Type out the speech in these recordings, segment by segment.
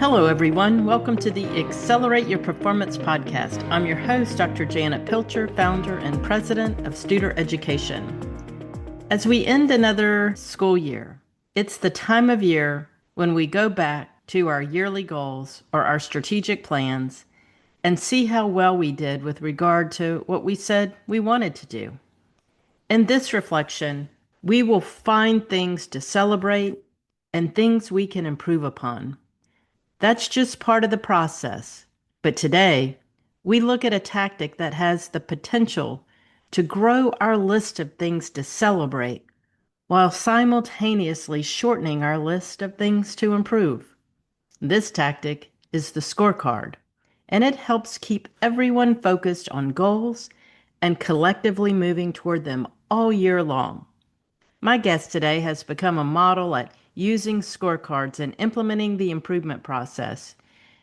Hello, everyone. Welcome to the Accelerate Your Performance podcast. I'm your host, Dr. Janet Pilcher, founder and president of Studer Education. As we end another school year, it's the time of year when we go back to our yearly goals or our strategic plans and see how well we did with regard to what we said we wanted to do. In this reflection, we will find things to celebrate and things we can improve upon. That's just part of the process. But today, we look at a tactic that has the potential to grow our list of things to celebrate while simultaneously shortening our list of things to improve. This tactic is the scorecard, and it helps keep everyone focused on goals and collectively moving toward them all year long. My guest today has become a model at using scorecards and implementing the improvement process.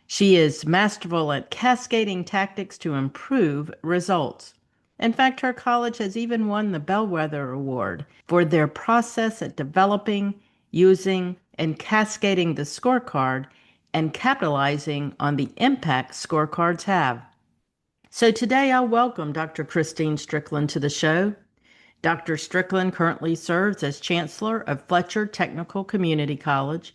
She is masterful at cascading tactics to improve results. In fact, her college has even won the Bellwether Award for their process at developing, using, and cascading the scorecard and capitalizing on the impact scorecards have. So today I'll welcome Dr. Kristine Strickland to the show. Dr. Strickland currently serves as Chancellor of Fletcher Technical Community College.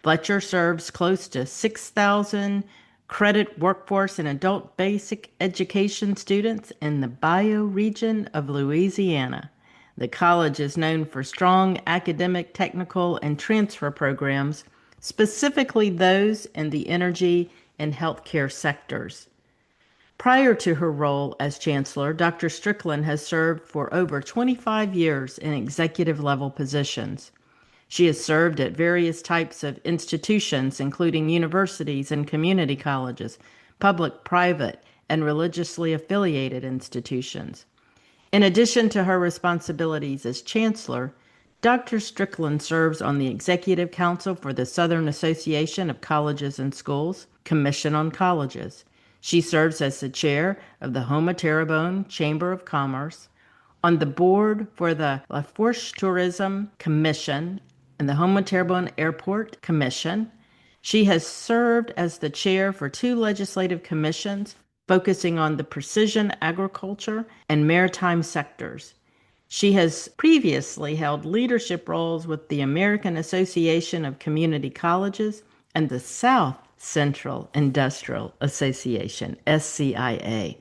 Fletcher serves close to 6,000 credit workforce and adult basic education students in the Bayou region of Louisiana. The college is known for strong academic, technical, and transfer programs, specifically those in the energy and healthcare sectors. Prior to her role as Chancellor, Dr. Strickland has served for over 25 years in executive level positions. She has served at various types of institutions, including universities and community colleges, public, private, and religiously affiliated institutions. In addition to her responsibilities as Chancellor, Dr. Strickland serves on the Executive Council for the Southern Association of Colleges and Schools, Commission on Colleges. She serves as the chair of the Houma Terrebonne Chamber of Commerce, on the board for the La Fourche Tourism Commission and the Houma Terrebonne Airport Commission. She has served as the chair for two legislative commissions focusing on the precision agriculture and maritime sectors. She has previously held leadership roles with the American Association of Community Colleges and the South Central Industrial Association, SCIA.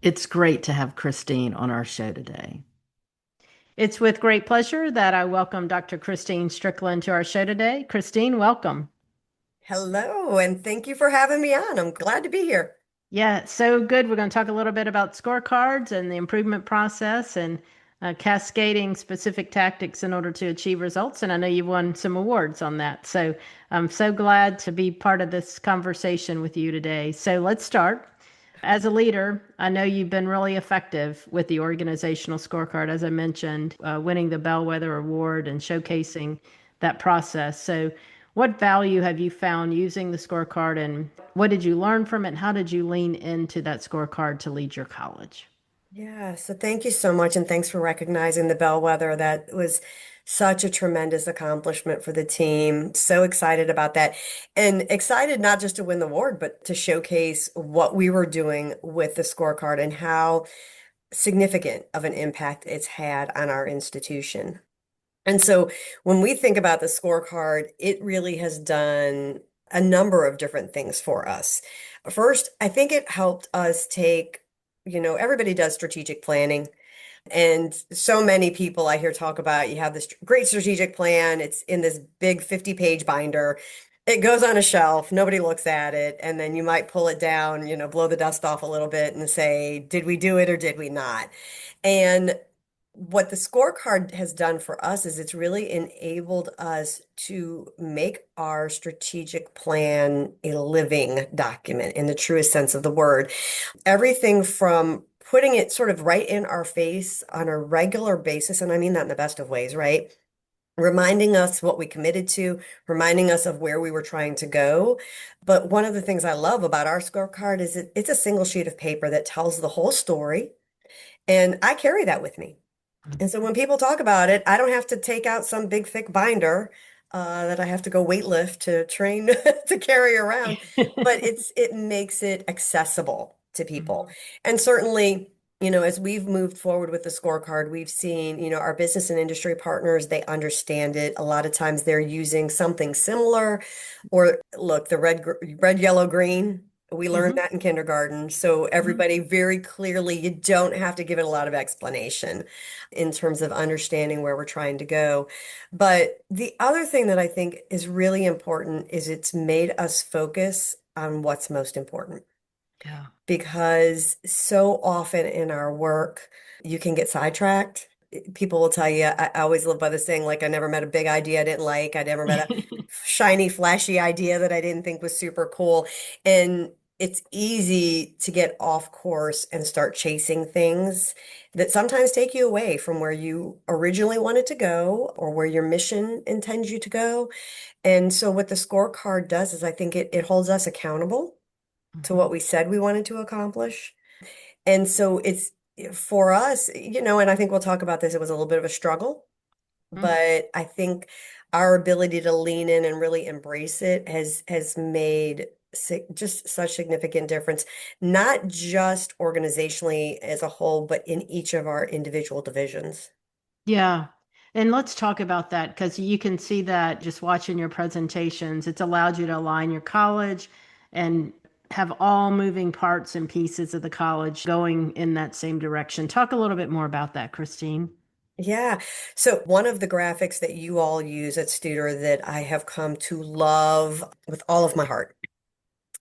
It's great to have Kristine on our show today. It's with great pleasure that I welcome Dr. Kristine Strickland to our show today. Kristine, welcome. Hello, and thank you for having me on. I'm glad to be here. Yeah, so good. We're going to talk a little bit about scorecards and the improvement process and cascading specific tactics in order to achieve results. And I know you've won some awards on that. So I'm so glad to be part of this conversation with you today. So let's start. As a leader, I know you've been really effective with the organizational scorecard, as I mentioned, winning the Bellwether Award and showcasing that process. So what value have you found using the scorecard, and what did you learn from it? And how did you lean into that scorecard to lead your college? Yeah, so thank you so much, and thanks for recognizing the Bellwether. That was such a tremendous accomplishment for the team. So excited about that. And excited not just to win the award, but to showcase what we were doing with the scorecard and how significant of an impact it's had on our institution. And so when we think about the scorecard, it really has done a number of different things for us. First, I think it helped us take, everybody does strategic planning. And so many people I hear talk about, you have this great strategic plan. It's in this big 50-page binder. It goes on a shelf. Nobody looks at it. And then you might pull it down, blow the dust off a little bit and say, did we do it or did we not? And what the scorecard has done for us is it's really enabled us to make our strategic plan a living document in the truest sense of the word. Everything from putting it sort of right in our face on a regular basis, and I mean that in the best of ways, right? Reminding us what we committed to, reminding us of where we were trying to go. But one of the things I love about our scorecard is it's a single sheet of paper that tells the whole story. And I carry that with me. And so when people talk about it, I don't have to take out some big thick binder. that I have to go weightlift to train to carry around, but it makes it accessible to people. Mhm. And certainly, as we've moved forward with the scorecard, we've seen, our business and industry partners, they understand it. A lot of times they're using something similar, or look, the red, yellow, green. We learned Mhm. that in kindergarten. So Mhm. everybody very clearly, you don't have to give it a lot of explanation in terms of understanding where we're trying to go. But the other thing that I think is really important is it's made us focus on what's most important, Yeah. because so often in our work, you can get sidetracked. People will tell you, I always live by the saying, like, I never met a big idea I didn't like. I never met a shiny, flashy idea that I didn't think was super cool. And it's easy to get off course and start chasing things that sometimes take you away from where you originally wanted to go or where your mission intends you to go. And so what the scorecard does is I think it holds us accountable to what Mhm. we said we wanted to accomplish. And so it's for us, and I think we'll talk about this. It was a little bit of a struggle, Mhm. but I think our ability to lean in and really embrace it has made just such significant difference, not just organizationally as a whole, but in each of our individual divisions. Yeah. And let's talk about that because you can see that just watching your presentations. It's allowed you to align your college and have all moving parts and pieces of the college going in that same direction. Talk a little bit more about that, Kristine. Yeah. So one of the graphics that you all use at Studer that I have come to love with all of my heart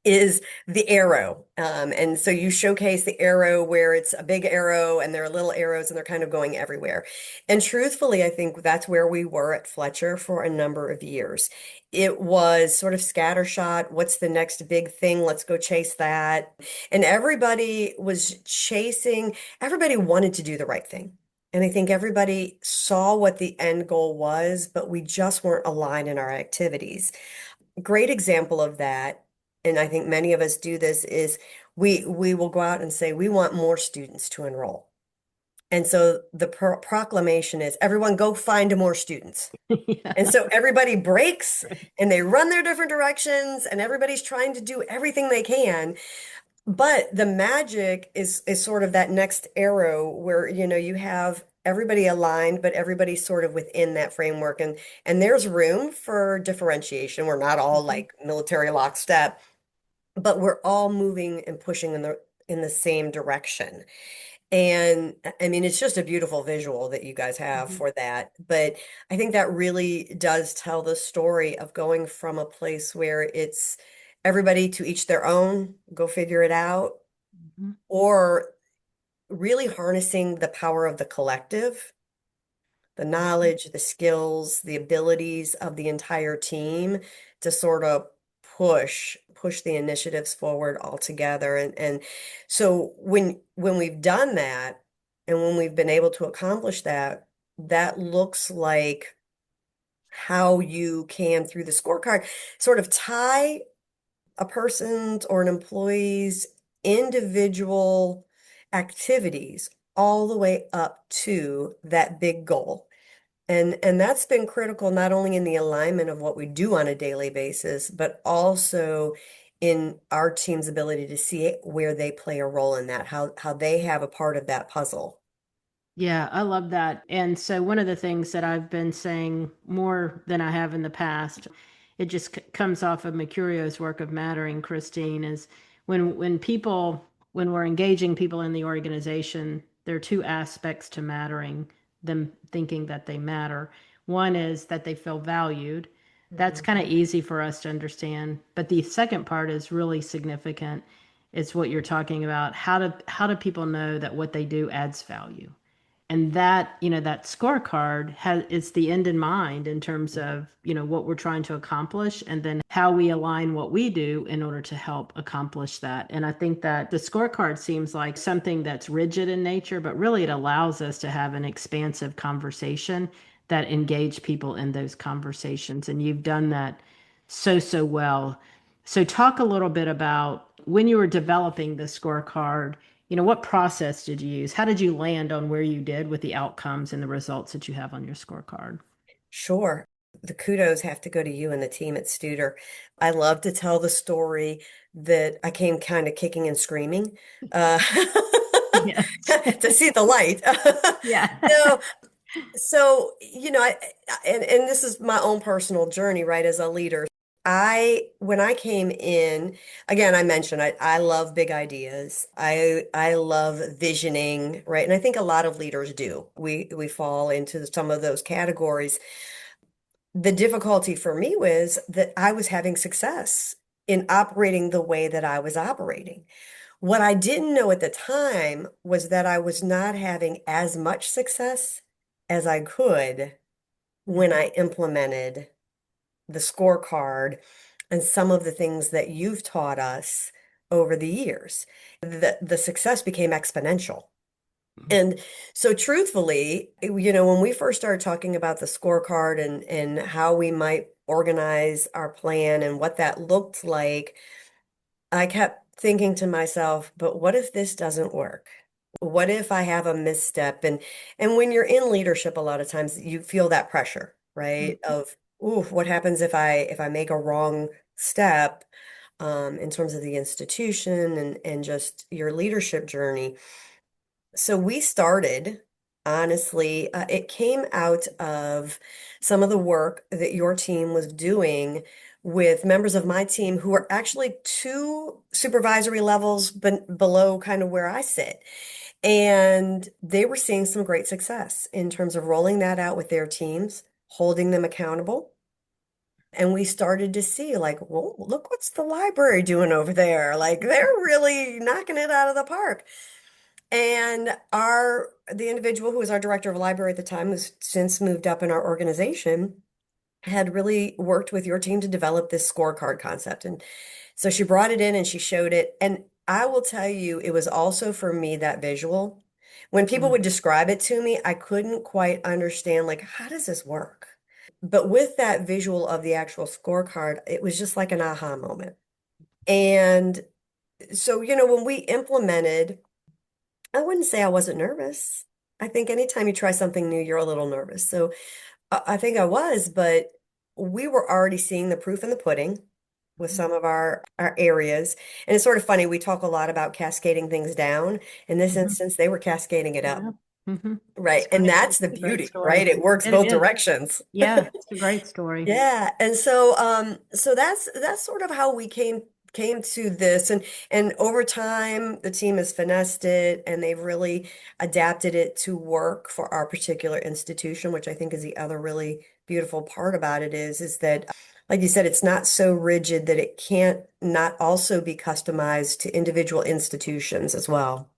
is the arrow. And so you showcase the arrow where it's a big arrow and there are little arrows and they're kind of going everywhere. And truthfully, I think that's where we were at Fletcher for a number of years. It was sort of scattershot. What's the next big thing? Let's go chase that. And everybody was chasing, everybody wanted to do the right thing. And I think everybody saw what the end goal was, but we just weren't aligned in our activities. Great example of that, and I think many of us do this, is we will go out and say we want more students to enroll. And so the proclamation is everyone go find more students. And Yeah. so everybody breaks and they run their different directions and everybody's trying to do everything they can. But the magic is sort of that next arrow where, you have everybody aligned, but everybody's sort of within that framework. And there's room for differentiation. We're not all Mhm. like military lockstep, but we're all moving and pushing in the same direction. And I mean, it's just a beautiful visual that you guys have Mhm. for that. But I think that really does tell the story of going from a place where it's everybody to each their own, go figure it out, Mhm. or really harnessing the power of the collective, the Mhm. knowledge, the skills, the abilities of the entire team to sort of push the initiatives forward all together. And so when we've done that and when we've been able to accomplish that, that looks like how you can, through the scorecard, sort of tie a person's or an employee's individual activities all the way up to that big goal. And that's been critical not only in the alignment of what we do on a daily basis, but also in our team's ability to see where they play a role in that, how they have a part of that puzzle. Yeah, I love that. And so, one of the things that I've been saying more than I have in the past, it just comes off of Mercurio's work of mattering, Kristine, is when we're engaging people in the organization, there are two aspects to mattering, them thinking that they matter. One is that they feel valued. That's Mhm. kind of easy for us to understand. But the second part is really significant. It's what you're talking about. How do people know that what they do adds value? And that that scorecard has it's the end in mind in terms of what we're trying to accomplish and then how we align what we do in order to help accomplish that. And I think that the scorecard seems like something that's rigid in nature, but really it allows us to have an expansive conversation that engage people in those conversations, and you've done that so well. So talk a little bit about when you were developing the scorecard. What process did you use? How did you land on where you did with the outcomes and the results that you have on your scorecard? Sure. the kudos have to go to you and the team at Studer. I love to tell the story that I came kind of kicking and screaming uh, Yes. to see the light. Yeah. No, so, and this is my own personal journey, right, as a leader. When I came in, again, I mentioned I love big ideas. I love visioning, right? And I think a lot of leaders do. We fall into some of those categories. The difficulty for me was that I was having success in operating the way that I was operating. What I didn't know at the time was that I was not having as much success as I could when Mhm. I implemented the scorecard and some of the things that you've taught us over the years. The success became exponential. And so truthfully, when we first started talking about the scorecard and how we might organize our plan and what that looked like, I kept thinking to myself, but what if this doesn't work? What if I have a misstep? And when you're in leadership, a lot of times you feel that pressure, right? Mhm. Of, ooh, what happens if I make a wrong step in terms of the institution and just your leadership journey? So we started, honestly, it came out of some of the work that your team was doing with members of my team who are actually two supervisory levels below kind of where I sit. And they were seeing some great success in terms of rolling that out with their teams, holding them accountable. And we started to see, like, well, look what's the library doing over there. Like, they're really knocking it out of the park. And the individual who was our director of library at the time, who's since moved up in our organization, had really worked with your team to develop this scorecard concept. And so she brought it in and she showed it. And I will tell you, it was also for me that visual. When people Mhm. would describe it to me, I couldn't quite understand, like, how does this work? But with that visual of the actual scorecard, it was just like an aha moment. And so, when we implemented, I wouldn't say I wasn't nervous. I think anytime you try something new, you're a little nervous. So I think I was, but we were already seeing the proof in the pudding with some of our areas. And it's sort of funny, we talk a lot about cascading things down. In this Mhm. instance, they were cascading it up, Yeah. Hmm. right? It's And great. that's It's the a great beauty, right? story. It works It both is. directions. Yeah, it's a great story. Yeah, and so that's sort of how we came to this, and over time the team has finessed it and they've really adapted it to work for our particular institution, which I think is the other really beautiful part about it is that, like you said, it's not so rigid that it can't not also be customized to individual institutions as well.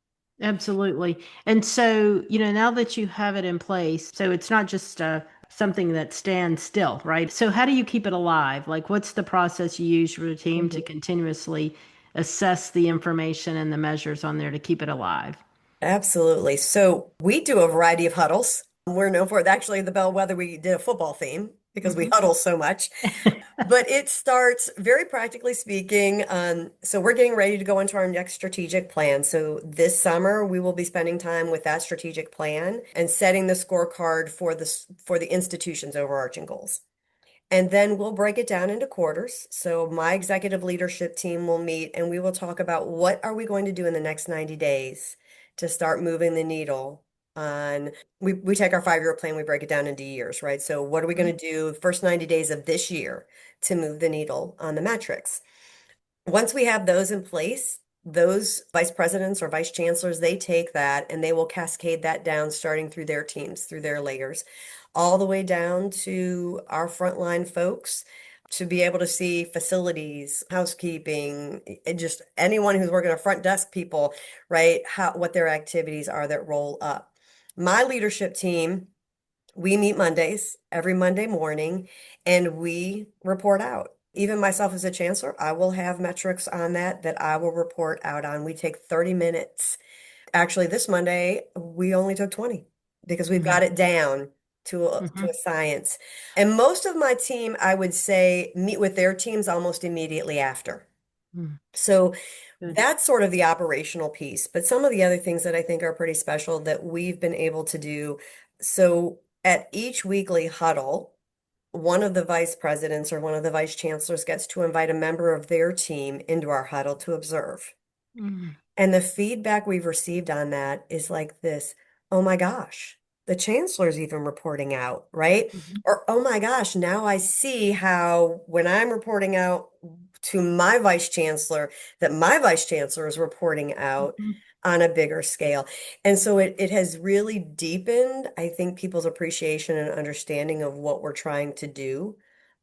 Absolutely. And so, now that you have it in place, so it's not just something that stands still, right? So, how do you keep it alive? Like, what's the process you use for a team to Mhm. continuously assess the information and the measures on there to keep it alive? Absolutely. So we do a variety of huddles. We're known for it. Actually, the Bellwether, we did a football theme because we Hmm. huddle so much. But it starts very practically speaking. So we're getting ready to go into our next strategic plan. So this summer we will be spending time with that strategic plan and setting the scorecard for the institution's overarching goals. And then we'll break it down into quarters. So my executive leadership team will meet and we will talk about what are we going to do in the next 90 days to start moving the needle on we take our 5-year plan, we break it down into years, right? So what are we going to do first 90 days of this year to move the needle on the metrics? Once we have those in place, those vice presidents or vice chancellors, they take that and they will cascade that down, starting through their teams, through their layers, all the way down to our frontline folks to be able to see facilities, housekeeping, and just anyone who's working at front desk people, right? What their activities are that roll up. My leadership team, we meet Mondays, every Monday morning, and we report out. Even myself as a chancellor, I will have metrics on that I will report out on. We take 30 minutes. Actually, this Monday, we only took 20 because we've got Hmm. it down to a Hmm. science. And most of my team, I would say, meet with their teams almost immediately after. So Good. that's sort of the operational piece. But some of the other things that I think are pretty special that we've been able to do. So at each weekly huddle, one of the vice presidents or one of the vice chancellors gets to invite a member of their team into our huddle to observe. Mm. And the feedback we've received on that is like this, oh my gosh, the chancellor's even reporting out, right? Mhm. Or, oh my gosh, now I see how when I'm reporting out to my vice chancellor, that my vice chancellor is reporting out Mhm. on a bigger scale. And so it has really deepened, I think, people's appreciation and understanding of what we're trying to do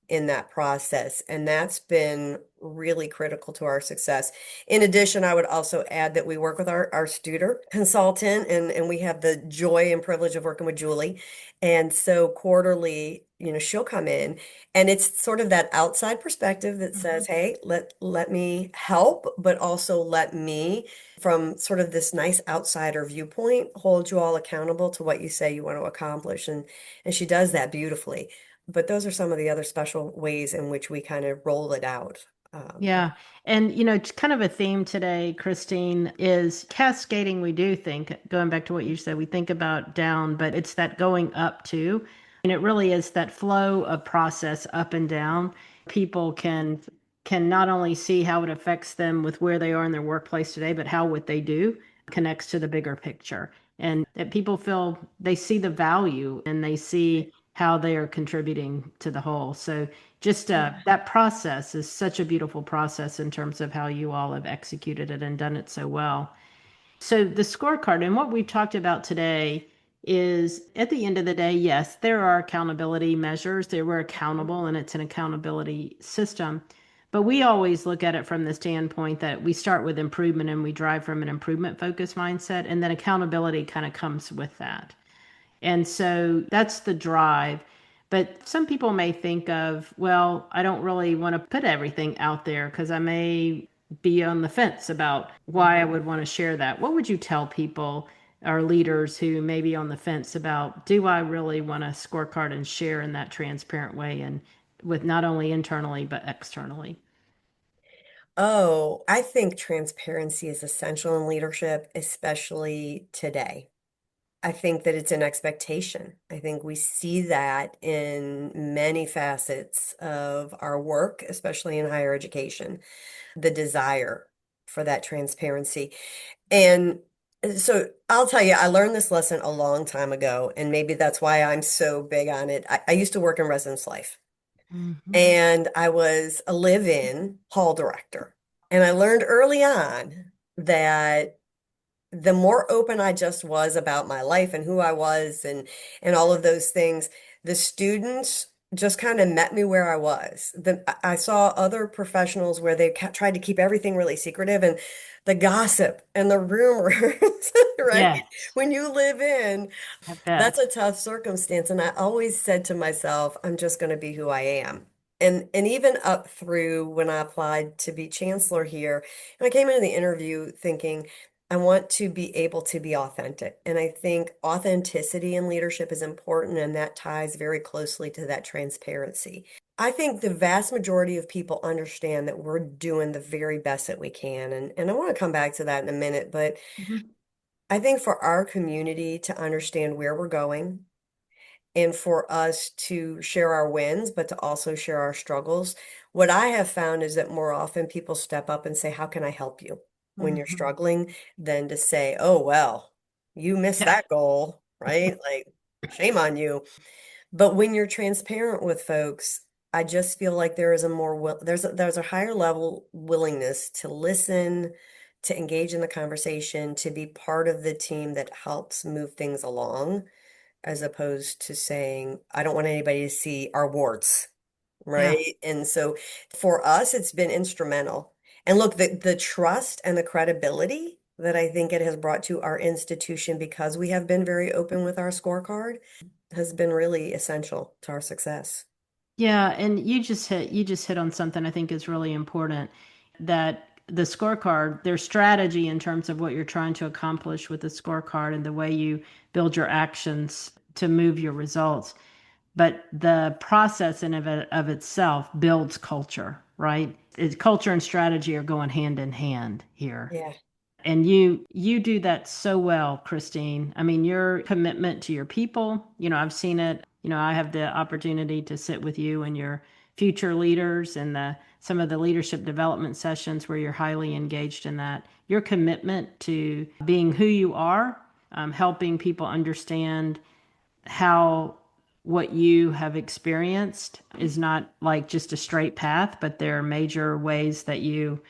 in that process. And that's been really critical to our success. In addition, I would also add that we work with our student consultant and we have the joy and privilege of working with Julie. And so quarterly, she'll come in and it's sort of that outside perspective that Mhm. says, hey, let me help, but also let me, from sort of this nice outsider viewpoint, hold you all accountable to what you say you want to accomplish. And she does that beautifully. But those are some of the other special ways in which we kind of roll it out. Yeah. And, it's kind of a theme today, Kristine, is cascading. We do think, going back to what you said, we think about down, but it's that going up too. And it really is that flow of process up and down. People can not only see how it affects them with where they are in their workplace today, but how what they do connects to the bigger picture. And that people feel they see the value and they see how they are contributing to the whole. So just that process is such a beautiful process in terms of how you all have executed it and done it so well. So the scorecard and what we've talked about today is at the end of the day, yes, there are accountability measures. They were accountable and it's an accountability system. But we always look at it from the standpoint that we start with improvement and we drive from an improvement focused mindset. And then accountability kind of comes with that. And so that's the drive. But some people may think of, well, I don't really want to put everything out there because I may be on the fence about why I would want to share that. What would you tell people or leaders who may be on the fence about, do I really want a scorecard and share in that transparent way and with not only internally but externally? Oh, I think transparency is essential in leadership, especially today. I think that it's an expectation. I think we see that in many facets of our work, especially in higher education, the desire for that transparency. And so I'll tell you, I learned this lesson a long time ago, and maybe that's why I'm so big on it. I used to work in residence life. Hmm. And I was a live-in hall director. And I learned early on that the more open I just was about my life and who I was and all of those things, the students just kind of met me where I was. I saw other professionals where they tried to keep everything really secretive and the gossip and the rumors, right? Yes, When you live in, I that's bet. a tough circumstance. And I always said to myself, I'm just going to be who I am. And even up through when I applied to be chancellor here, and I came into the interview thinking, I want to be able to be authentic. And I think authenticity in leadership is important, and that ties very closely to that transparency. I think the vast majority of people understand that we're doing the very best that we can. And I want to come back to that in a minute, but Mhm. I think for our community to understand where we're going and for us to share our wins, but to also share our struggles, what I have found is that more often people step up and say, how can I help you when you're Mhm. struggling, than to say, oh, well, you missed Yeah. that goal, right? Like, shame on you. But when you're transparent with folks, I just feel like there is a more there's a higher level willingness to listen, to engage in the conversation, to be part of the team that helps move things along, as opposed to saying, I don't want anybody to see our warts, Yeah. right? And so for us, it's been instrumental. And look, the trust and the credibility that I think it has brought to our institution because we have been very open with our scorecard has been really essential to our success. Yeah, and you just hit on something I think is really important, that the scorecard, their strategy in terms of what you're trying to accomplish with the scorecard and the way you build your actions to move your results. But the process in of itself builds culture, right? Culture and strategy are going hand in hand here. Yeah. And you do that so well, Kristine. I mean, your commitment to your people, I've seen it I have the opportunity to sit with you and your future leaders and some of the leadership development sessions where you're highly engaged in that. Your commitment to being who you are, helping people understand how what you have experienced is not like just a straight path, but there are major ways that you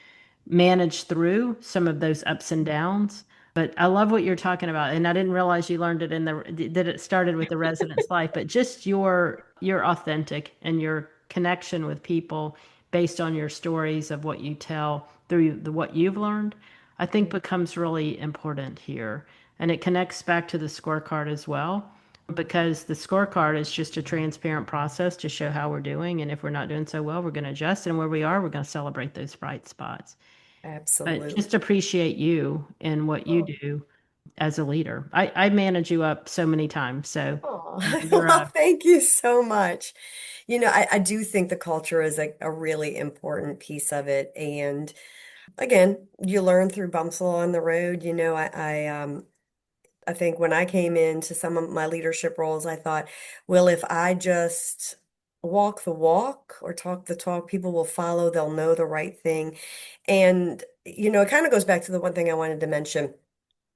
manage through some of those ups and downs. But I love what you're talking about, and I didn't realize you learned it that it started with the resident's life, but just your authentic and your connection with people based on your stories of what you tell through what you've learned, I think becomes really important here. And it connects back to the scorecard as well, because the scorecard is just a transparent process to show how we're doing. And if we're not doing so well, we're going to adjust. And where we are, we're going to celebrate those bright spots. But Absolutely. just appreciate you and what you Oh, do as a leader. I manage you up so many times. So you're well, a, thank you so much. I do think the culture is a really important piece of it. And again, you learn through bumps along the road. I think when I came into some of my leadership roles, I thought, well, if I just walk the walk or talk the talk, people will follow, they'll know the right thing. And, it kind of goes back to the one thing I wanted to mention.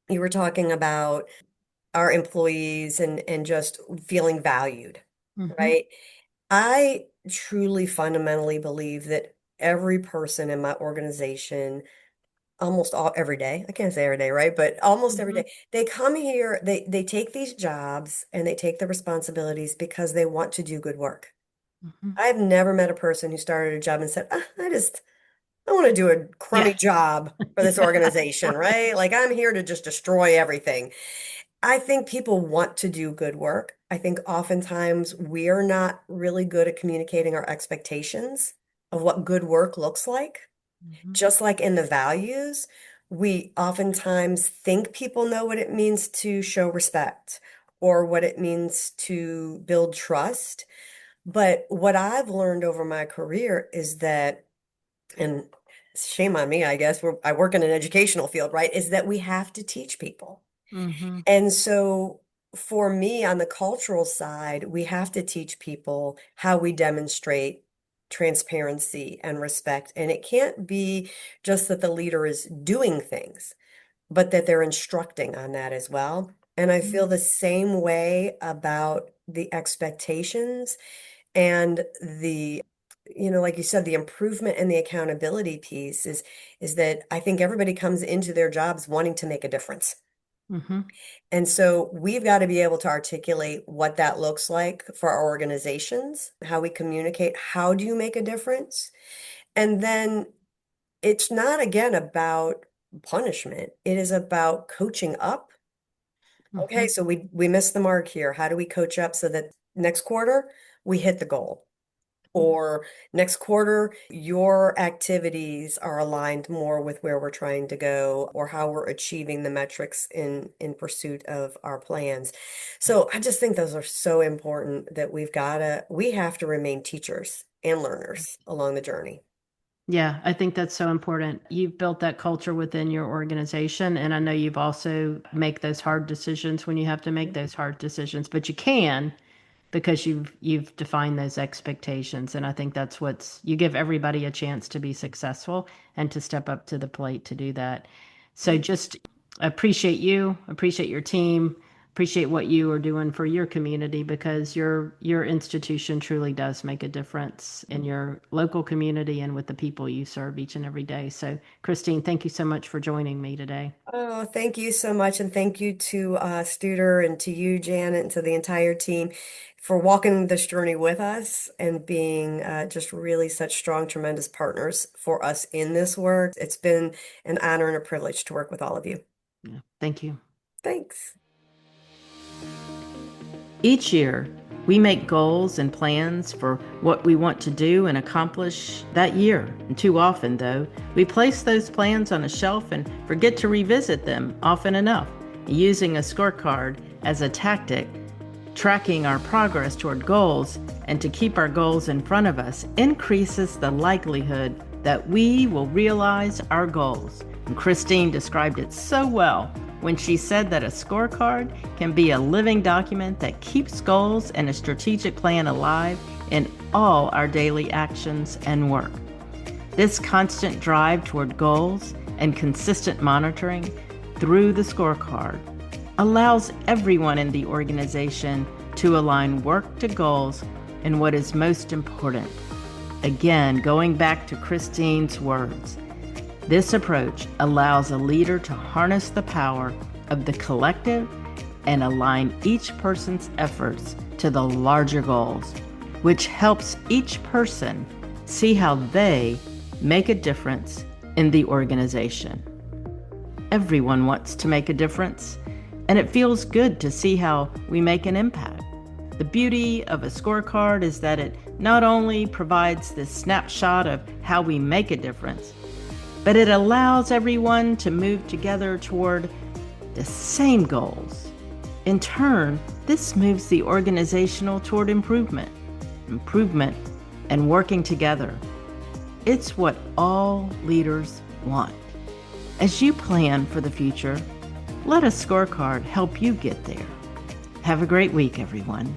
You were talking about our employees and just feeling valued, mhm, right? I truly fundamentally believe that every person in my organization, almost all every day, I can't say every day, right? But almost every mhm, day, they come here, they take these jobs and they take the responsibilities because they want to do good work. mhm. I've never met a person who started a job and said, I want to do a Yeah. crummy job for this Yeah. organization, right? Like I'm here to just destroy everything. I think people want to do good work. I think oftentimes we're not really good at communicating our expectations of what good work looks like. Mhm, Just like in the values, we oftentimes think people know what it means to show respect or what it means to build trust. But what I've learned over my career is that, and shame on me, I guess, I work in an educational field, right? Is that we have to teach people. mhm, And so for me, on the cultural side, we have to teach people how we demonstrate transparency and respect. And it can't be just that the leader is doing things, but that they're instructing on that as well. And I feel mhm, the same way about the expectations and like you said, the improvement and the accountability piece is that I think everybody comes into their jobs wanting to make a difference. mhm, And so we've got to be able to articulate what that looks like for our organizations, how we communicate, how do you make a difference? And then it's not, again, about punishment. It is about coaching up. Okay, mhm, so we missed the mark here. How do we coach up so that next quarter we hit the goal? mhm. Or next quarter, your activities are aligned more with where we're trying to go or how we're achieving the metrics in pursuit of our plans. So I just think those are so important that we have to remain teachers and learners along the journey. Yeah, I think that's so important. You've built that culture within your organization, and I know you've also make those hard decisions when you have to make those hard decisions, but you can because you've defined those expectations, and I think that's what's you give everybody a chance to be successful and to step up to the plate to do that. So just appreciate you, appreciate your team, appreciate what you are doing for your community because your institution truly does make a difference in your local community and with the people you serve each and every day. So, Kristine, thank you so much for joining me today. Oh, thank you so much. And thank you to Studer and to you, Janet, and to the entire team for walking this journey with us and being just really such strong, tremendous partners for us in this work. It's been an honor and a privilege to work with all of you. Yeah, thank you. Thanks. Each year, we make goals and plans for what we want to do and accomplish that year. And too often, though, we place those plans on a shelf and forget to revisit them often enough. Using a scorecard as a tactic, tracking our progress toward goals, and to keep our goals in front of us increases the likelihood that we will realize our goals. And Kristine described it so well when she said that a scorecard can be a living document that keeps goals and a strategic plan alive in all our daily actions and work. This constant drive toward goals and consistent monitoring through the scorecard allows everyone in the organization to align work to goals and what is most important. Again, going back to Kristine's words, this approach allows a leader to harness the power of the collective and align each person's efforts to the larger goals, which helps each person see how they make a difference in the organization. Everyone wants to make a difference, and it feels good to see how we make an impact. The beauty of a scorecard is that it not only provides this snapshot of how we make a difference, but it allows everyone to move together toward the same goals. In turn, this moves the organizational toward improvement, and working together. It's what all leaders want. As you plan for the future, let a scorecard help you get there. Have a great week, everyone.